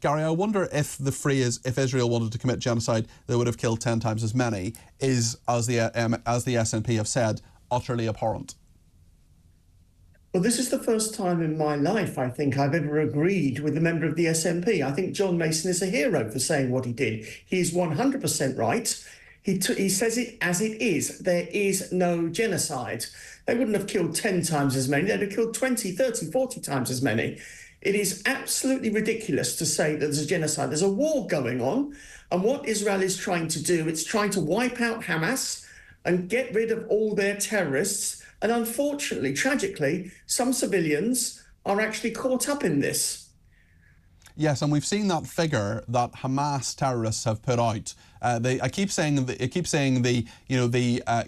Gary, I wonder if the phrase, if Israel wanted to commit genocide, they would have killed 10 times as many, is, as the SNP have said, utterly abhorrent. Well, this is the first time in my life, I think, I've ever agreed with a member of the SNP. I think John Mason is a hero for saying what he did. He is 100% right. He says it as it is. There is no genocide. They wouldn't have killed 10 times as many. They'd have killed 20, 30, 40 times as many. It is absolutely ridiculous to say that there's a genocide. There's a war going on. And what Israel is trying to do, it's trying to wipe out Hamas and get rid of all their terrorists. And unfortunately, tragically, some civilians are actually caught up in this. Yes, and we've seen that figure that Hamas terrorists have put out. I keep saying the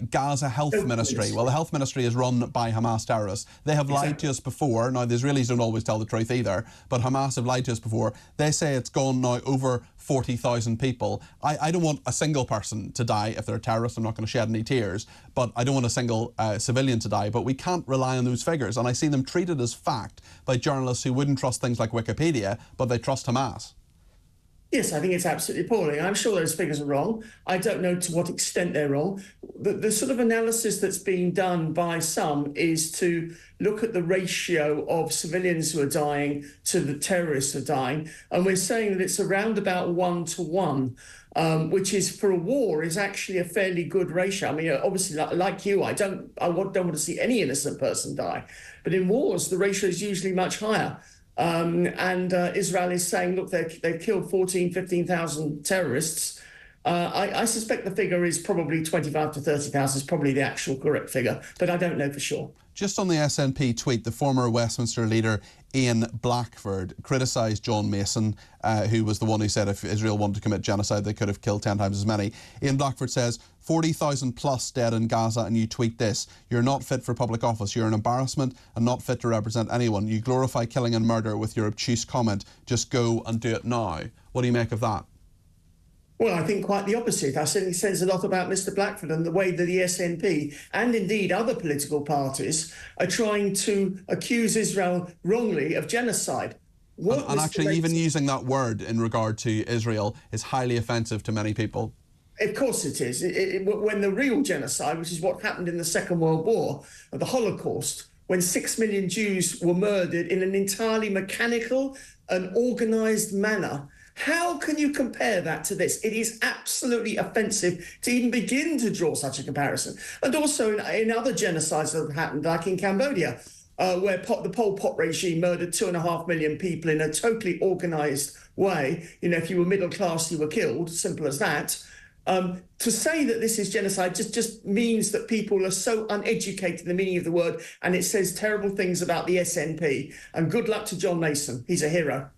Gaza Health Ministry. Well, the Health Ministry is run by Hamas terrorists. They have lied to us before. Now, the Israelis don't always tell the truth either, but Hamas have lied to us before. They say it's gone now over 40,000 people. I don't want a single person to die if they're a terrorist. I'm not going to shed any tears, but I don't want a single civilian to die. But we can't rely on those figures, and I see them treated as fact by journalists who wouldn't trust things like Wikipedia, but they trust Hamas. Yes, I think it's absolutely appalling. I'm sure those figures are wrong. I don't know to what extent they're wrong. The sort of analysis that's being done by some is to look at the ratio of civilians who are dying to the terrorists who are dying. And we're saying that it's around about 1 to 1, which is, for a war, is actually a fairly good ratio. I mean, obviously, like you, I don't want to see any innocent person die. But in wars, the ratio is usually much higher. Israel is saying, look, they've killed 15,000 terrorists. I suspect the figure is probably 25 to 30,000 is probably the actual correct figure, but I don't know for sure. Just on the SNP tweet, the former Westminster leader Ian Blackford criticised John Mason, who was the one who said if Israel wanted to commit genocide, they could have killed 10 times as many. Ian Blackford says, 40,000 plus dead in Gaza, and you tweet this: you're not fit for public office, you're an embarrassment and not fit to represent anyone. You glorify killing and murder with your obtuse comment. Just go and do it now. What do you make of that? Well, I think quite the opposite. I think it says a lot about Mr. Blackford and the way that the SNP and indeed other political parties are trying to accuse Israel wrongly of genocide. And actually even using that word in regard to Israel is highly offensive to many people. Of course it is. When the real genocide, which is what happened in the Second World War, the Holocaust, when 6 million Jews were murdered in an entirely mechanical and organised manner. How can you compare that to this? It is absolutely offensive to even begin to draw such a comparison. And also in other genocides that have happened, like in Cambodia, where the Pol Pot regime murdered 2.5 million people in a totally organised way. You know, if you were middle class, you were killed, simple as that. To say that this is genocide just means that people are so uneducated in the meaning of the word, and it says terrible things about the SNP. And good luck to John Mason. He's a hero.